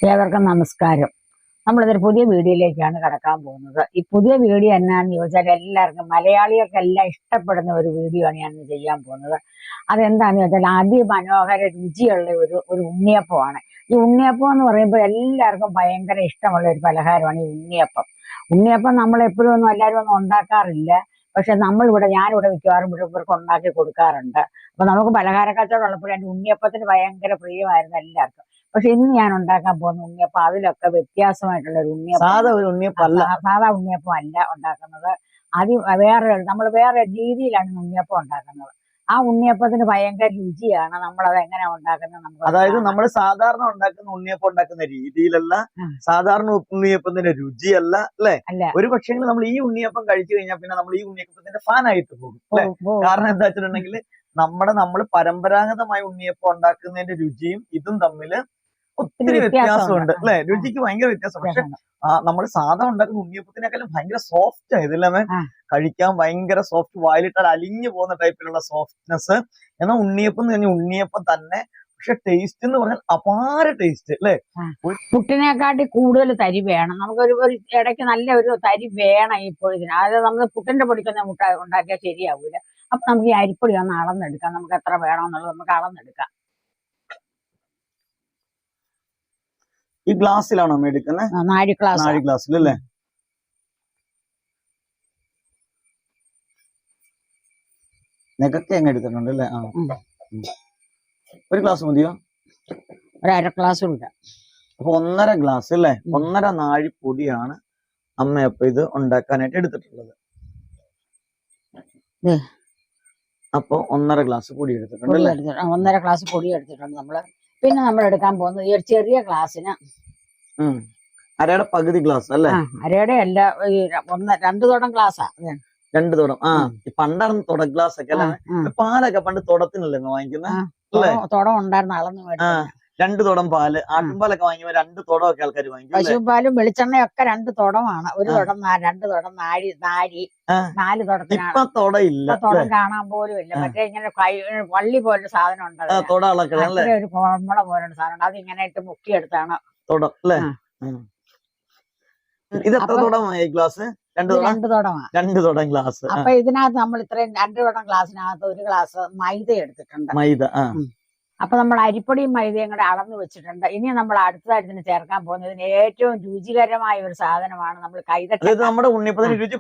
ഏവർക്കും നമസ്കാരം. നമ്മളിതൊരു പുതിയ വീഡിയോയിലേക്കാണ് കടക്കാൻ പോകുന്നത്. ഈ പുതിയ വീഡിയോ എന്നാന്ന് ചോദിച്ചാൽ എല്ലാവർക്കും മലയാളികൾക്കെല്ലാം ഇഷ്ടപ്പെടുന്ന ഒരു വീഡിയോ ആണ് ഞാൻ ചെയ്യാൻ പോകുന്നത്. അതെന്താണെന്ന് ചോദിച്ചാൽ അതിമനോഹര രുചിയുള്ള ഒരു ഉണ്ണിയപ്പമാണ്. ഈ ഉണ്ണിയപ്പം എന്ന് പറയുമ്പോൾ എല്ലാവർക്കും ഭയങ്കര ഇഷ്ടമുള്ള ഒരു പലഹാരമാണ് ഈ ഉണ്ണിയപ്പം. ഉണ്ണിയപ്പം നമ്മൾ എപ്പോഴും ഒന്നും എല്ലാവരും ഒന്നും ഉണ്ടാക്കാറില്ല. പക്ഷെ ഞാനിവിടെ മിക്കവാറും ഇവർക്ക് ഉണ്ടാക്കി കൊടുക്കാറുണ്ട്. അപ്പൊ നമുക്ക് പലഹാര കച്ചവടം ഉള്ളപ്പോൾ എൻ്റെ ഉണ്ണിയപ്പത്തിന് ഭയങ്കര പ്രിയമായിരുന്നു എല്ലാവർക്കും. പക്ഷെ ഇന്ന് ഞാൻ ഉണ്ടാക്കാൻ പോകുന്ന ഉണ്ണിയപ്പം അതിലൊക്കെ വ്യത്യാസമായിട്ടുള്ള ഒരു ഉണ്ണിയപ്പം. സാധാ ഉണ്ണിയപ്പം അല്ല ഉണ്ടാക്കുന്നത്. നമ്മൾ വേറെ രീതിയിലാണ് ഉണ്ണിയപ്പം ഉണ്ടാക്കുന്നത്. ആ ഉണ്ണിയപ്പത്തിന് ഭയങ്കര രുചിയാണ്. നമ്മളത് എങ്ങനെയാ ഉണ്ടാക്കുന്നത് നമുക്ക്. അതായത് നമ്മൾ സാധാരണ ഉണ്ടാക്കുന്ന ഉണ്ണിയപ്പം ഉണ്ടാക്കുന്ന രീതിയിലല്ല, സാധാരണ ഉണ്ണിയപ്പത്തിന്റെ രുചിയല്ല, അല്ലെ? ഒരു പക്ഷേ നമ്മൾ ഈ ഉണ്ണിയപ്പം കഴിച്ചു കഴിഞ്ഞാൽ പിന്നെ നമ്മൾ ഈ ഉണ്ണിയപ്പത്തിന്റെ ഫാൻ ആയിട്ട് പോകും, അല്ലെ? കാരണം എന്താ വെച്ചിട്ടുണ്ടെങ്കിൽ നമ്മൾ പരമ്പരാഗതമായ ഉണ്ണിയപ്പം ഉണ്ടാക്കുന്നതിന്റെ രുചിയും ഇതും തമ്മിൽ ഒത്തിരി വ്യത്യാസമുണ്ട്, അല്ലെ? രുചിക്ക് ഭയങ്കര വ്യത്യാസം. പക്ഷെ നമ്മൾ സാധാ ഉണ്ടാക്കുന്ന ഉണ്ണിയപ്പത്തിനേക്കാളും ഭയങ്കര സോഫ്റ്റ് ആയതില്ലേ? കഴിക്കാൻ ഭയങ്കര സോഫ്റ്റ്, വായിലിട്ടാൽ അലിഞ്ഞു പോകുന്ന ടൈപ്പിലുള്ള സോഫ്റ്റ്നെസ്. എന്നാൽ ഉണ്ണിയപ്പം എന്ന് പറഞ്ഞാൽ ഉണ്ണിയപ്പം തന്നെ, പക്ഷെ ടേസ്റ്റ് എന്ന് പറഞ്ഞാൽ അപാര ടേസ്റ്റ്, അല്ലെ? പുട്ടിനെക്കാട്ടി കൂടുതൽ തരി വേണം നമുക്കൊരു ഇടയ്ക്ക്, നല്ല ഒരു തരി വേണം ഇപ്പോൾ ഇതിന്. അതായത് നമ്മൾ പുട്ടിന്റെ പൊടിക്കൊന്നും മുട്ട ഉണ്ടാക്കിയാൽ ശരിയാവൂല. അപ്പൊ നമുക്ക് ഈ അരിപ്പൊടി ഒന്ന് അളന്നെടുക്കാം. നമുക്ക് എത്ര വേണമെന്നുള്ളത് നമുക്ക് അളന്നെടുക്കാം. ഈ ഗ്ലാസ്സിലാണോ എടുക്കുന്നത്? 4 ഗ്ലാസ്സിൽ അല്ലേ? നെക്കൊക്കെ അങ്ങ് എടുത്തിട്ടുണ്ട് അല്ലേ? ഒരു ഗ്ലാസ് മതിയോ? ഒരു 1/2 ഗ്ലാസ് ഉണ്ട്. അപ്പൊ 1.5 ഗ്ലാസ് അല്ലേ? 1.5 നാഴി പൊടിയാണ് അമ്മ അപ്പൊ ഇത് ഉണ്ടാക്കാനായിട്ട് എടുത്തിട്ടുള്ളത്. അപ്പൊ 1.5 ഗ്ലാസ് പൊടി എടുത്തിട്ടുണ്ട്. 1.5 ഗ്ലാസ് പൊടി എടുത്തിട്ടുണ്ട് നമ്മള്. പിന്നെ നമ്മൾ എടുക്കാൻ പോകുന്നത് ഈ ഒരു ചെറിയ ഗ്ലാസ്സിന് അരയുടെ പകുതി ഗ്ലാസ് അല്ലേ? അരയുടെ അല്ല, 2 തുടം ഗ്ലാസ്സാ. 2 തുടം. പണ്ടാണ് തുട ഗ്ലാസ് ഒക്കെ അല്ലെ? പാലൊക്കെ പണ്ട് തുടത്തിനല്ലേ വാങ്ങിക്കുന്നത്? തുടം ഉണ്ടായിരുന്നു, അളന്ന് മേടിച്ചു. 2 തുടം പാല്, ആട്ടുംപാലൊക്കെ വാങ്ങിക്കുമ്പോ 2 തുടമൊക്കെ ആൾക്കാർ വാങ്ങിക്കും. പശുപാലും വെളിച്ചെണ്ണയൊക്കെ 2 തുടമാണ്. 1 തുടം 2 തുടം 4 തുടത്തിന്. ഇപ്പൊ തുടയില്ല, തുടം കാണാൻ പോലും ഇല്ല. മറ്റേ ഇങ്ങനെ വള്ളി പോലൊരു സാധനം ഉണ്ട്, ഒരു കോമള പോലൊരു സാധനം. അത് ഇങ്ങനെ ഇട്ട് മുക്കിയെടുത്താണ് തുടം അല്ലേ? ഇത് എത്ര തുടമായി ഗ്ലാസ്? 2 തുടമാണ്. 2 തുടം ഗ്ലാസ്. അപ്പൊ ഇതിനകത്ത് നമ്മൾ ഇത്രയും 2 തുടം ഗ്ലാസ്സിനകത്ത് 1 ഗ്ലാസ് മൈദ എടുത്തിട്ടുണ്ട്. മൈദ. അപ്പൊ നമ്മൾ അരിപ്പൊടിയും മൈദയും കൂടെ അളന്ന് വെച്ചിട്ടുണ്ട്. ഇനി നമ്മൾ അടുത്തതായിട്ട് ഇതിന് ചേർക്കാൻ പോകുന്നതിന് ഏറ്റവും രുചികരമായ ഒരു സാധനമാണ് നമ്മൾ കൈതച്ചക്ക. നമ്മുടെ ഉണ്ണിയപ്പത്തിന് രുചി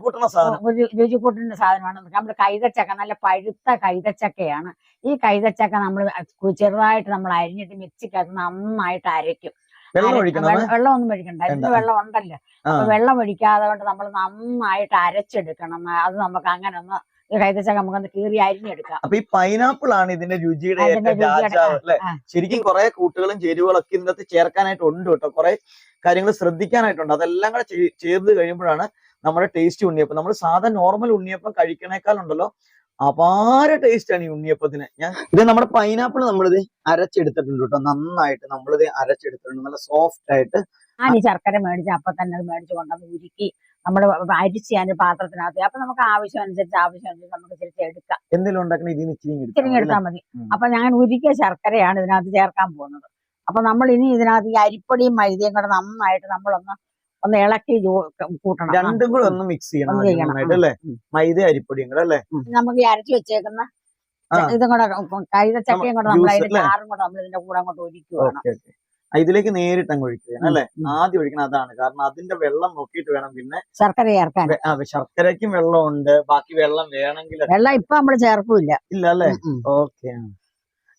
കൂട്ടുന്ന സാധനമാണ് നമ്മൾ കൈതച്ചക്ക. നല്ല പഴുത്ത കൈതച്ചക്കയാണ്. ഈ കൈതച്ചക്ക നമ്മൾ ചെറുതായിട്ട് നമ്മൾ അരിഞ്ഞിട്ട് മിക്സിക്കകത്ത് നന്നായിട്ട് അരയ്ക്കും. വെള്ളമൊന്നും ഒഴിക്കണ്ട, ഇതിന് വെള്ളം ഉണ്ടല്ലോ. അപ്പൊ വെള്ളം ഒഴിക്കാതെ കൊണ്ട് നമ്മൾ നന്നായിട്ട് അരച്ചെടുക്കണം. അത് നമുക്ക് അങ്ങനെ ഒന്ന് കൈതച്ചക്ക നമുക്കൊന്ന് കീറി അരിഞ്ഞെടുക്കാം. അപ്പൊ ഈ പൈനാപ്പിൾ ആണ് ഇതിന്റെ രുചിയുടെ രാജാവ്, അല്ലെ? ശരിക്കും കുറെ കൂട്ടുകളും ചേരുവകളൊക്കെ ഇതിനകത്ത് ചേർക്കാനായിട്ട് ഉണ്ട് കേട്ടോ. കുറെ കാര്യങ്ങൾ ശ്രദ്ധിക്കാനായിട്ടുണ്ട്. അതെല്ലാം കൂടെ ചേർത്ത് കഴിയുമ്പോഴാണ് നമ്മുടെ ടേസ്റ്റ് ഉണ്ണിയപ്പം. നമ്മൾ സാധാരണ നോർമൽ ഉണ്ണിയപ്പം കഴിക്കണേക്കാളുണ്ടല്ലോ അപാര ടേസ്റ്റ് ആണ് ഈ ഉണ്ണിയപ്പത്തിന്. ഇത് നമ്മുടെ പൈനാപ്പിൾ നമ്മളിത് അരച്ചെടുത്തിട്ടുണ്ട് കേട്ടോ. നന്നായിട്ട് നമ്മളിത് അരച്ചെടുത്തിട്ടുണ്ട്, നല്ല സോഫ്റ്റ് ആയിട്ട്. ഞാൻ ഈ ശർക്കര മേടിച്ച് അപ്പൊ തന്നെ അത് മേടിച്ച് കൊണ്ടുവന്ന് ഉരുക്കി നമ്മൾ അരിച്ച് ഞാൻ പാത്രത്തിനകത്ത്. അപ്പൊ നമുക്ക് ആവശ്യമനുസരിച്ച് നമുക്ക് തിരിച്ച് എടുക്കാം. എന്തെങ്കിലും ഉണ്ടാക്കണ ഇതിന് ഇച്ചിരി എടുത്താൽ മതി. അപ്പൊ ഞാൻ ഉരുക്കിയ ശർക്കരയാണ് ഇതിനകത്ത് ചേർക്കാൻ പോകുന്നത്. അപ്പൊ നമ്മൾ ഇനി ഇതിനകത്ത് ഈ അരിപ്പൊടിയും മൈദയും കൂടെ നന്നായിട്ട് നമ്മളൊന്ന് ഇളക്കി കൂട്ടണം. രണ്ടും കൂടെ ഒന്ന് മിക്സ് ചെയ്യണം അല്ലേ? മൈദ അരിപ്പൊടിയും കൂടെ അല്ലേ? നമുക്ക് ഈ അരച്ചു വെച്ചേക്കുന്ന ഇതും കൂടെ കൈതച്ചക്കയും കൂടെ നമ്മൾ അതിന്റെ ചാറും കൂടെ നമ്മൾ ഇതിന്റെ കൂടെ അങ്ങോട്ട് ഒഴിക്കുകയാണ്. ഇതിലേക്ക് നേരിട്ട് അങ്ങ് ഒഴിക്കുകയാണ് അല്ലെ? ആദ്യം ഒഴിക്കണം. അതാണ് കാരണം. അതിന്റെ വെള്ളം നോക്കിയിട്ട് വേണം പിന്നെ ശർക്കര ചേർക്കാൻ. ശർക്കരയ്ക്കും വെള്ളമുണ്ട്, ബാക്കി വെള്ളം വേണമെങ്കിൽ. വെള്ളം ഇപ്പൊ നമ്മള് ചേർക്കൂല. ഇല്ല അല്ലേ? ഓക്കെ.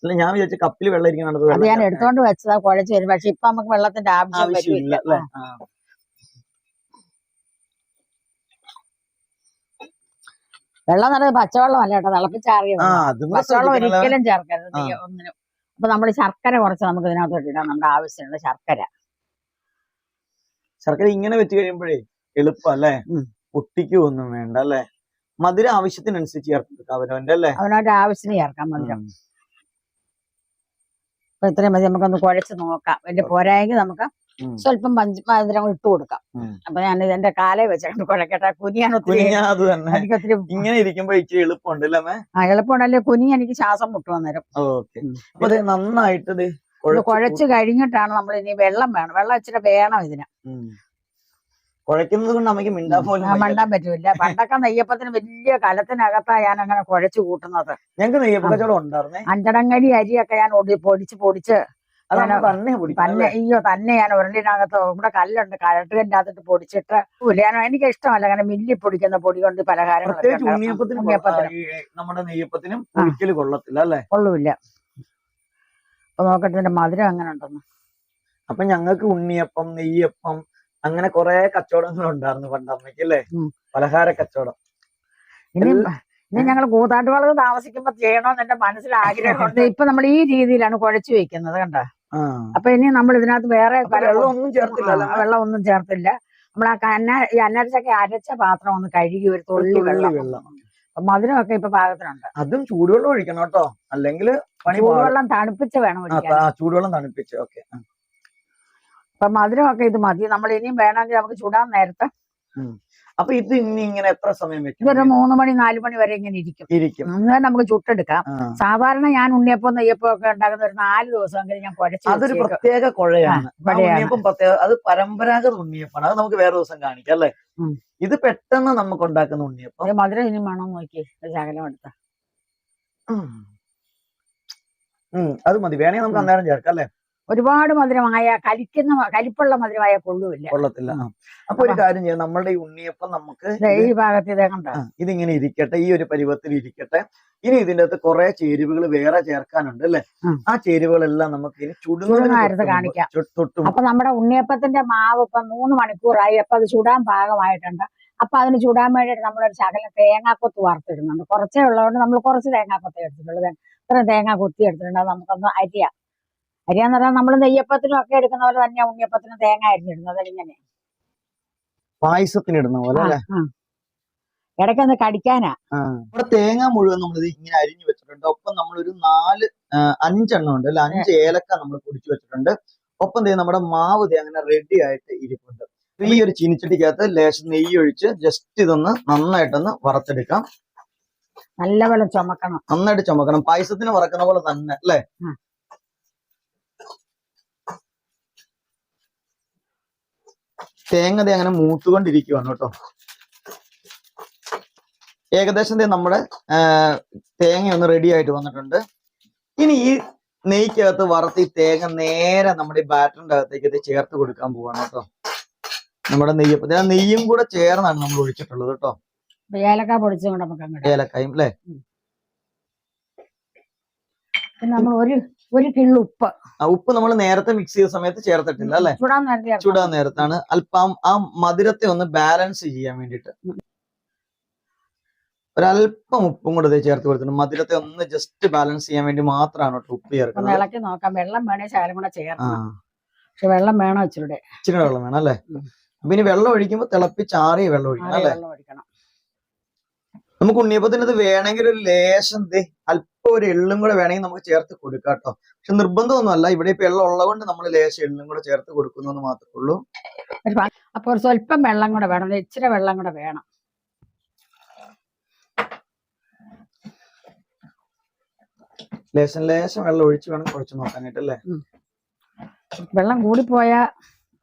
അല്ല, ഞാൻ വിചാരിച്ച കപ്പിൽ വെള്ളം ഇരിക്കണം. അത് ഞാൻ എടുത്തോണ്ട് വെച്ചതാ, കുഴച്ച് വരും. പക്ഷെ ഇപ്പൊ നമുക്ക് വെള്ളത്തിന്റെ ആവശ്യമില്ല അല്ലേ? വെള്ളം നല്ലത് പച്ചവെള്ളം അല്ല കേട്ടോ, തിളപ്പിച്ചാറിയ പച്ചവെള്ളം ഒരിക്കലും ചേർക്കരുത് ഒന്നിനും. അപ്പൊ നമ്മൾ ശർക്കര കുറച്ച് നമുക്ക് ഇതിനകത്തോട്ട് ഇടാം, നമ്മുടെ ആവശ്യമുള്ള ശർക്കര ഇങ്ങനെ വെച്ച് കഴിയുമ്പോഴേ എളുപ്പം അല്ലേ? പൊട്ടിക്കൊന്നും വേണ്ട അല്ലേ? മധുരം ആവശ്യത്തിനനുസരിച്ച് ചേർക്കാം അവനവന്റെ അല്ലേ? അവനവന്റെ ആവശ്യത്തിന് ചേർക്കാം മധുരം. അപ്പൊ ഇത്രയും മതി. നമുക്കൊന്ന് കുഴച്ച് നോക്കാം. വലിയ പോരായെങ്കിൽ നമുക്ക് സ്വല്പം മധുരം ഇട്ട് കൊടുക്കാം. അപ്പൊ ഞാൻ ഇതിന്റെ കാലേ വെച്ചിട്ട് കുഴക്കട്ടെ. കുനിയാൻ ഒത്തിരി ഇങ്ങനെ ഇരിക്കുമ്പോ ഇച്ചിരി എളുപ്പമുണ്ട്. എളുപ്പമുണ്ടല്ലേ? കുനി എനിക്ക് ശ്വാസം മുട്ടും അന്നേരം. നന്നായിട്ട് കുഴച്ച് കഴിഞ്ഞിട്ടാണ് നമ്മൾ ഇനി വെള്ളം വേണം. വെള്ളം ഇച്ചിരി വേണം ഇതിന്. കുഴക്കുന്നത് കൊണ്ട് നമുക്ക് മണ്ടാൻ പറ്റൂല. പണ്ടൊക്കെ നെയ്യപ്പത്തിന് വലിയ കലത്തിനകത്താ ഞാൻ അങ്ങനെ കുഴച്ചു കൂട്ടുന്നത്. ഞങ്ങൾക്ക് നെയ്യപ്പ കച്ചവടം ഉണ്ടായിരുന്നേ. അഞ്ചടങ്ങരി അരിയൊക്കെ ഞാൻ പൊടിച്ച് തന്നെ ഞാൻ ഉരുളിനകത്ത് ഇവിടെ കല്ലുണ്ട്, കരട്ടുകല്ലിന്റെ അകത്തിട്ട് പൊടിച്ചിട്ട് എനിക്ക് ഇഷ്ടമല്ല അങ്ങനെ മില്ലി പൊടിക്കുന്ന പൊടി കൊണ്ട് പലഹാരങ്ങൾ. നമ്മുടെ നെയ്യപ്പത്തിനും ഒരിക്കലും കൊള്ളത്തില്ല അല്ലേ? കൊള്ളൂല്ല. അപ്പൊ നോക്കട്ടെ ഇതിന്റെ മധുരം അങ്ങനെ ഉണ്ടെന്ന്. അപ്പൊ ഞങ്ങൾക്ക് ഉണ്ണിയപ്പം, നെയ്യപ്പം അങ്ങനെ കുറെ കച്ചവടങ്ങൾ ഉണ്ടായിരുന്നു പണ്ടമ്മയ്ക്ക് അല്ലേ? പലഹാര കച്ചവടം. ഇനി ഞങ്ങൾ കൂത്താട്ടുകുളത്ത് താമസിക്കുമ്പോ ചെയ്യണമെന്ന് എന്റെ മനസ്സിൽ ആഗ്രഹമുണ്ട്. ഇപ്പൊ നമ്മൾ ഈ രീതിയിലാണ് കുഴച്ചു വെക്കുന്നത്, കണ്ടോ? അപ്പൊ ഇനി നമ്മൾ ഇതിനകത്ത് വേറെ വെള്ളമൊന്നും ചേർത്തില്ല. വെള്ളമൊന്നും ചേർത്തില്ല. നമ്മൾ ഈ അന്നരച്ചൊക്കെ അരച്ച പാത്രം ഒന്ന് കഴുകി ഒരു തുള്ളി വെള്ളം. മധുരമൊക്കെ ഇപ്പൊ പാകത്തിനുണ്ട്. അതും ചൂടുവെള്ളം ഒഴിക്കണം കേട്ടോ, അല്ലെങ്കിൽ ചൂടുവെള്ളം തണുപ്പിച്ച് വേണം ഒഴിക്കാൻ. ചൂടുവെള്ളം തണുപ്പിച്ച്. ഓക്കെ. അപ്പൊ മധുരമൊക്കെ ഇത് മതി. നമ്മൾ ഇനിയും വേണമെങ്കിൽ നമുക്ക് ചൂടാൻ നേരത്തെ. അപ്പൊ ഇത് ഇനി ഇങ്ങനെ എത്ര സമയം വെക്കും? ഇതൊരു 3 മണി 4 മണി വരെ ഇങ്ങനെ ഇരിക്കും. അന്നേരം നമുക്ക് ചുട്ടെടുക്കാം. സാധാരണ ഞാൻ ഉണ്ണിയപ്പം നെയ്യപ്പം ഒക്കെ ഉണ്ടാക്കുന്ന ഒരു 4 ദിവസമെങ്കിലും ഞാൻ കുഴച്ച്. അതൊരു പ്രത്യേക കുഴയാണ്. അത് പരമ്പരാഗത ഉണ്ണിയപ്പാണ്. അത് നമുക്ക് വേറെ ദിവസം കാണിക്കാം അല്ലേ? ഇത് പെട്ടെന്ന് നമുക്ക് ഉണ്ടാക്കുന്ന ഉണ്ണിയപ്പം. മധുരം ഇനി വേണം നോക്കി ഒരു ശകലം എടുത്ത. അത് മതി. വേണമെങ്കിൽ നമുക്ക് അന്നേരം ചേർക്കാം അല്ലെ? ഒരുപാട് മധുരമായ കലിപ്പുള്ള മധുരമായ കൊള്ളത്തില്ല. അപ്പൊ ഒരു കാര്യം ചെയ്യാം, നമ്മളുടെ ഈ ഉണ്ണിയപ്പം നമുക്ക് ഈ ഭാഗത്ത് ഇതിങ്ങനെ ഇരിക്കട്ടെ, ഈ ഒരു പരുവത്തിൽ ഇരിക്കട്ടെ. ഇനി ഇതിന്റെ അകത്ത് കുറെ ചേരുവകൾ വേറെ ചേർക്കാനുണ്ട് അല്ലെ? ആ ചേരുവകളെല്ലാം നമുക്ക് ഇനി ചുടുന്നതിനകത്ത് കാണിക്കാം. അപ്പൊ നമ്മുടെ ഉണ്ണിയപ്പത്തിന്റെ മാവ് ഇപ്പൊ 3 മണിക്കൂറായി. അപ്പൊ അത് ചുടാൻ പാകമായിട്ടുണ്ട്. അപ്പൊ അതിന് ചുടാൻ വേണ്ടിയിട്ട് നമ്മളൊരു ശകലം തേങ്ങാക്കൊത്ത് വറുത്തിടുന്നുണ്ട്. കുറച്ചേ ഉള്ളതുകൊണ്ട് നമ്മൾ കുറച്ച് തേങ്ങാക്കൊത്ത് എടുത്തിട്ടുള്ളത്. ഇത്ര തേങ്ങ കൊത്തി എടുത്തിട്ടുണ്ട്. നമുക്കൊന്ന് അരിയാന്ന് പറഞ്ഞാൽ നമ്മൾ നെയ്യപ്പത്തിനും ഒക്കെ എടുക്കുന്ന പോലെ തന്നെ ഉണ്ണിയപ്പത്തിനും തേങ്ങ അരിഞ്ഞിടുന്നത്. അതിങ്ങനെ പായസത്തിന് ഇടുന്ന പോലെ ഇടയ്ക്കൊന്ന് കടിക്കാനാ. ഇവിടെ തേങ്ങ മുഴുവൻ നമ്മൾ ഇങ്ങനെ അരിഞ്ഞു വെച്ചിട്ടുണ്ട്. ഒപ്പം നമ്മളൊരു 5 എണ്ണം ഉണ്ട് അല്ലെ? 5 ഏലക്ക നമ്മൾ പൊടിച്ചു വെച്ചിട്ടുണ്ട്. ഒപ്പം നമ്മുടെ മാവ് അങ്ങനെ റെഡി ആയിട്ട് ഇരിപ്പുണ്ട്. ഈ ഒരു ചീനിച്ചട്ടിക്കകത്ത് ലേശം നെയ്യ് ഒഴിച്ച് ജസ്റ്റ് ഇതൊന്ന് നന്നായിട്ടൊന്ന് വറുത്തെടുക്കാം. നല്ലപോലെ ചുമക്കണം, നന്നായിട്ട് ചുമക്കണം. പായസത്തിന് വറക്കുന്ന പോലെ തന്നെ അല്ലേ? തേങ്ങ അങ്ങനെ മൂത്തുകൊണ്ടിരിക്കുവാണ് കേട്ടോ. ഏകദേശം നമ്മുടെ തേങ്ങ ഒന്ന് റെഡി ആയിട്ട് വന്നിട്ടുണ്ട്. ഇനി ഈ നെയ്ക്കകത്ത് വറുത്തി തേങ്ങ നേരെ നമ്മുടെ ഈ ബാറ്ററിന്റെ അകത്തേക്ക് ഇത് ചേർത്ത് കൊടുക്കാൻ പോവാണ് കേട്ടോ. നമ്മുടെ നെയ്യപ്പത്തിന് ആ നെയ്യും കൂടെ ചേർന്നാണ് നമ്മൾ ഒഴിച്ചിട്ടുള്ളത് കേട്ടോ. ഏലക്ക പൊടിച്ചുകൊണ്ട് നമുക്ക് ഏലക്കായും അല്ലേ? നമ്മൾ ഒരു കിള്ളു ഉപ്പ് നമ്മൾ നേരത്തെ മിക്സ് ചെയ്ത സമയത്ത് ചേർത്തിട്ടില്ല അല്ലെ? ചുടാൻ നേരത്താണ് അല്പം ആ മധുരത്തെ ഒന്ന് ബാലൻസ് ചെയ്യാൻ വേണ്ടിട്ട് ഒരല്പം ഉപ്പും കൂടെ ചേർത്ത് കൊടുത്തിട്ടുണ്ട്. മധുരത്തെ ഒന്ന് ജസ്റ്റ് ബാലൻസ് ചെയ്യാൻ വേണ്ടി മാത്രമാണ് ഉപ്പ് ചേർക്കുന്നത്. ഇളക്കി നോക്കാം. വെള്ളം വേണേ ശകലം കൂടെ ചേർക്കണം. പക്ഷെ വെള്ളം വേണം, ഇച്ചിരി വെള്ളം വേണം അല്ലെ? അപ്പൊ ഇനി വെള്ളം ഒഴിക്കുമ്പോ തിളപ്പിച്ചാറിയ വെള്ളം ഒഴിക്കണം അല്ലെ? നമുക്ക് ഉണ്ണിയപ്പത്തിനത് വേണമെങ്കിൽ ഒരു ലേശം അല്പം ഒരു എള്ളും കൂടെ വേണമെങ്കിൽ നമുക്ക് ചേർത്ത് കൊടുക്കാം കേട്ടോ. പക്ഷെ നിർബന്ധമൊന്നും അല്ല. ഇവിടെ ഇപ്പൊ എള്ളം ഉള്ളത് കൊണ്ട് നമ്മൾ ലേശം എള്ളും കൂടെ ചേർത്ത് കൊടുക്കുന്നു മാത്രമേ ഉള്ളൂ. അപ്പൊ സ്വല്പം വെള്ളം കൂടെ വേണം, ഇച്ചിരി വെള്ളം കൂടെ വേണം. ലേശം വെള്ളം ഒഴിച്ച് വേണം കുറച്ച് നോക്കാനായിട്ട് അല്ലേ? വെള്ളം കൂടിപ്പോയാ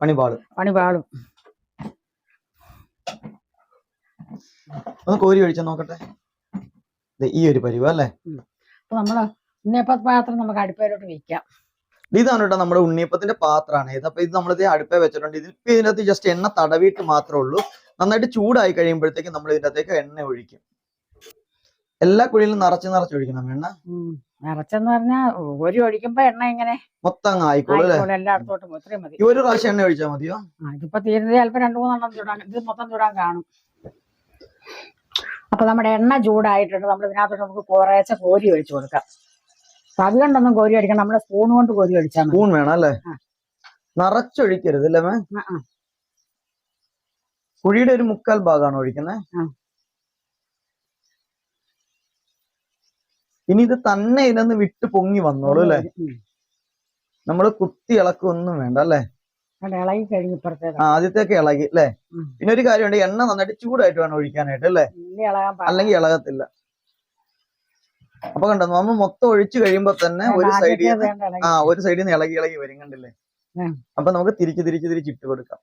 പണി പാളും. ഒന്ന് കോരി ഒഴിച്ചാൽ നോക്കട്ടെ. ഈ ഒരു പരിവ അല്ലേ? നമ്മള് ഉണ്ണിയപ്പ പാത്രം നമുക്ക് അടുപ്പയിലോട്ട് വെക്കാം. ഇതാണ് കേട്ടോ നമ്മുടെ ഉണ്ണിയപ്പത്തിന്റെ പാത്രമാണ് ഇത്. അപ്പൊ ഇത് നമ്മളിത് അടുപ്പേ വെച്ചിട്ടുണ്ട്. ഇതിപ്പോ ഇതിനകത്ത് ജസ്റ്റ് എണ്ണ തടവിയിട്ട് മാത്രമേ ഉള്ളൂ. നന്നായിട്ട് ചൂടായി കഴിയുമ്പോഴത്തേക്ക് നമ്മൾ ഇതിന്റെ അകത്തേക്ക് എണ്ണ ഒഴിക്കും. എല്ലാ കുഴിയിലും നിറച്ച് ഒഴിക്കണം എണ്ണ. നിറച്ചെന്ന് പറഞ്ഞാൽ ഒരു ഒഴിക്കുമ്പോ എണ്ണ ഇങ്ങനെ മൊത്തം ആയിക്കോളൂ അല്ലേ? എല്ലായിടത്തോട്ടും ഇത്രയും മതി. ഒരു പ്രാവശ്യം എണ്ണ ഒഴിച്ചാൽ മതിയോ? ഇതിപ്പോ തീരുന്നത് ചിലപ്പോ 2-3 എണ്ണം ചൂടാൻ, ഇത് മൊത്തം ചൂടാൻ കാണും. അപ്പൊ നമ്മുടെ എണ്ണ ചൂടായിട്ടുണ്ട്. നമ്മൾ ഇതിനകത്തോട്ട് നമുക്ക് കുറേശ്ശെ കോരി ഒഴിച്ചു കൊടുക്കാം. അത് കണ്ടൊന്നും കോരി ഒഴിക്കണം, നമ്മള് സ്പൂൺ കൊണ്ട് കോരി ഒഴിച്ചാൽ മതി. സ്പൂൺ വേണം അല്ലേ? നിറച്ചൊഴിക്കരുത് അല്ലേ? കുഴിയുടെ ഒരു 1/4 ഭാഗമാണ് ഒഴിക്കുന്നത്. ഇനി ഇത് തന്നെ ഇതിനൊന്ന് വിട്ട് പൊങ്ങി വന്നോളൂ അല്ലെ? നമ്മള് കുത്തി ഇളക്കൊന്നും വേണ്ട അല്ലേ? ഇളകി കഴിഞ്ഞപ്പോഴത്തേക്ക് ആദ്യത്തേക്ക് ഇളകി അല്ലേ? പിന്നെ ഒരു കാര്യമുണ്ട്, എണ്ണ നന്നായിട്ട് ചൂടായിട്ട് വേണം ഒഴിക്കാനായിട്ട് അല്ലേ? അല്ലെങ്കിൽ ഇളകത്തില്ല. അപ്പൊ കണ്ടോ നമ്മൾ മൊത്തം ഒഴിച്ചു കഴിയുമ്പോ തന്നെ ഒരു സൈഡിൽ നിന്ന് ഒരു സൈഡിൽ നിന്ന് ഇളകി ഇളകി വരും, കണ്ടില്ലേ? അപ്പൊ നമുക്ക് തിരിച്ചിട്ട് കൊടുക്കാം.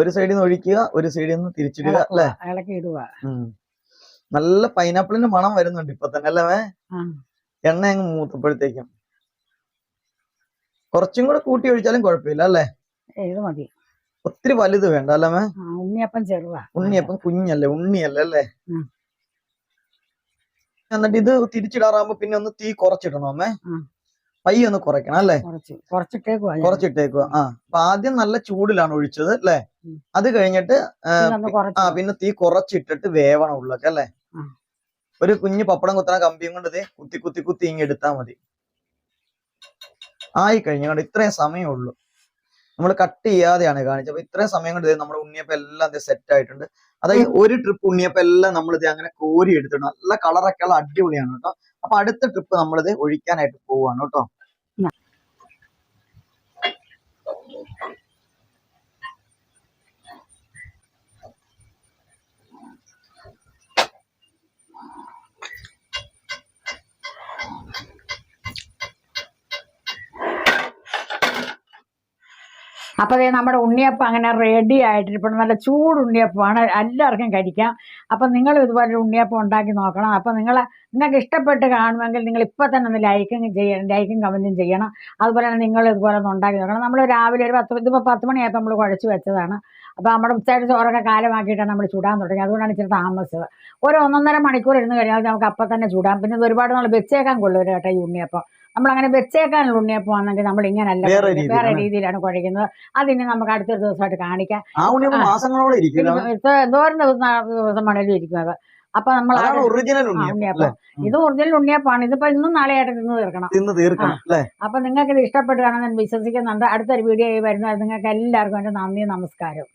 ഒരു സൈഡിൽ നിന്ന് ഒഴിക്കുക, ഒരു സൈഡിൽ നിന്ന് തിരിച്ചിടുക, അല്ലെ? നല്ല പൈനാപ്പിളിന്റെ മണം വരുന്നുണ്ട് ഇപ്പൊ തന്നെ, അല്ലേ? എണ്ണ അങ്ങ് മൂത്തപ്പോഴത്തേക്കും കുറച്ചും കൂടെ കൂട്ടി ഒഴിച്ചാലും കുഴപ്പമില്ല, അല്ലേ? മതി. ഒത്തിരി വലുത് വേണ്ട, അല്ലേ? ഉണ്ണിയപ്പം ചെറുതാ, ഉണ്ണിയപ്പം കുഞ്ഞല്ലേ, ഉണ്ണിയല്ലേ, അല്ലേ? എന്നിട്ട് ഇത് തിരിച്ചിടാറാകുമ്പോ പിന്നെ ഒന്ന് തീ കുറച്ചിടണോ അമ്മേ? പയ്യെ ഒന്ന് കുറയ്ക്കണം, അല്ലേ? കുറച്ചിട്ടേക്കുക. അപ്പൊ ആദ്യം നല്ല ചൂടിലാണ് ഒഴിച്ചത്, അല്ലേ? അത് കഴിഞ്ഞിട്ട് പിന്നെ തീ കുറച്ചിട്ടിട്ട് വേവണം ഉള്ളൊക്കെ, അല്ലേ? ഒരു കുഞ്ഞു പപ്പടം കുത്തണ കമ്പിയും കൊണ്ട് കുത്തി ഇങ്ങ് എടുത്താൽ മതി. ആയി കഴിഞ്ഞുകൊണ്ട് ഇത്രയും സമയമേ ഉള്ളൂ. നമ്മൾ കട്ട് ചെയ്യാതെയാണ് കാണിച്ചത്. അപ്പൊ ഇത്രയും സമയം കൊണ്ട് നമ്മുടെ ഉണ്ണിയപ്പം എല്ലാം സെറ്റ് ആയിട്ടുണ്ട്. അതായത് ഒരു ട്രിപ്പ് ഉണ്ണിയപ്പം എല്ലാം നമ്മളിത് അങ്ങനെ കോരി എടുത്തിട്ടുണ്ട്. നല്ല കളറൊക്കെ ഉള്ള അടിപൊളിയാണ് കേട്ടോ. അപ്പൊ അടുത്ത ട്രിപ്പ് നമ്മളിത് ഒഴിക്കാനായിട്ട് പോവാണ് കേട്ടോ. അപ്പോൾ നമ്മുടെ ഉണ്ണിയപ്പം അങ്ങനെ റെഡി ആയിട്ട് ഇപ്പോൾ നല്ല ചൂട് ഉണ്ണിയപ്പമാണ്, എല്ലാവർക്കും കഴിക്കാം. അപ്പം നിങ്ങൾ ഇതുപോലെ ഉണ്ണിയപ്പം ഉണ്ടാക്കി നോക്കണം. അപ്പം നിങ്ങൾക്ക് ഇഷ്ടപ്പെട്ട് കാണുമെങ്കിൽ നിങ്ങൾ ഇപ്പം തന്നെ ഒന്ന് ലൈക്കും കമൻറ്റും ചെയ്യണം. അതുപോലെ തന്നെ നിങ്ങൾ ഇതുപോലെ ഒന്ന് ഉണ്ടാക്കി നോക്കണം. നമ്മൾ രാവിലെ ഒരു 10 മണിയായപ്പോൾ നമ്മൾ കുഴച്ച് വെച്ചതാണ്. അപ്പോൾ നമ്മുടെ ഉച്ചയുടെ ചോറൊക്കെ കാലമാക്കിയിട്ടാണ് നമ്മൾ ചൂടാൻ തുടങ്ങി. അതുകൊണ്ടാണ് ഇച്ചിരി താമസിച്ചത്. ഒരു 1.5 മണിക്കൂർ ഇരുന്ന് കഴിഞ്ഞാൽ നമുക്ക് അപ്പം തന്നെ ചൂടാം. പിന്നെ ഇത് ഒരുപാട് നമ്മൾ വെച്ചേക്കാൻ കൊള്ളും കേട്ടോ ഈ ഉണ്ണിയപ്പം. നമ്മളങ്ങനെ വെച്ചേക്കാനുള്ള ഉണ്ണിയപ്പം ആണെങ്കിൽ നമ്മൾ ഇങ്ങനല്ല, വേറെ രീതിയിലാണ് കുഴയ്ക്കുന്നത്. അതിന് നമുക്ക് അടുത്തൊരു ദിവസമായിട്ട് കാണിക്കാം. എന്തോരം ദിവസം വേണേലും ഇരിക്കുന്നത്. അപ്പൊ നമ്മൾ ഉണ്ണിയപ്പം, ഇത് ഒറിജിനൽ ഉണ്ണിയപ്പാണ്. ഇതിപ്പോ ഇന്നും നാളെയായിട്ട് തിന്ന് തീർക്കണം. അപ്പൊ നിങ്ങൾക്ക് ഇത് ഇഷ്ടപ്പെട്ട് കാണാൻ ഞാൻ വിശ്വസിക്കുന്നുണ്ട്. അടുത്തൊരു വീഡിയോ വരുന്നത് നിങ്ങൾക്ക് എല്ലാവർക്കും എന്റെ നന്ദി, നമസ്കാരം.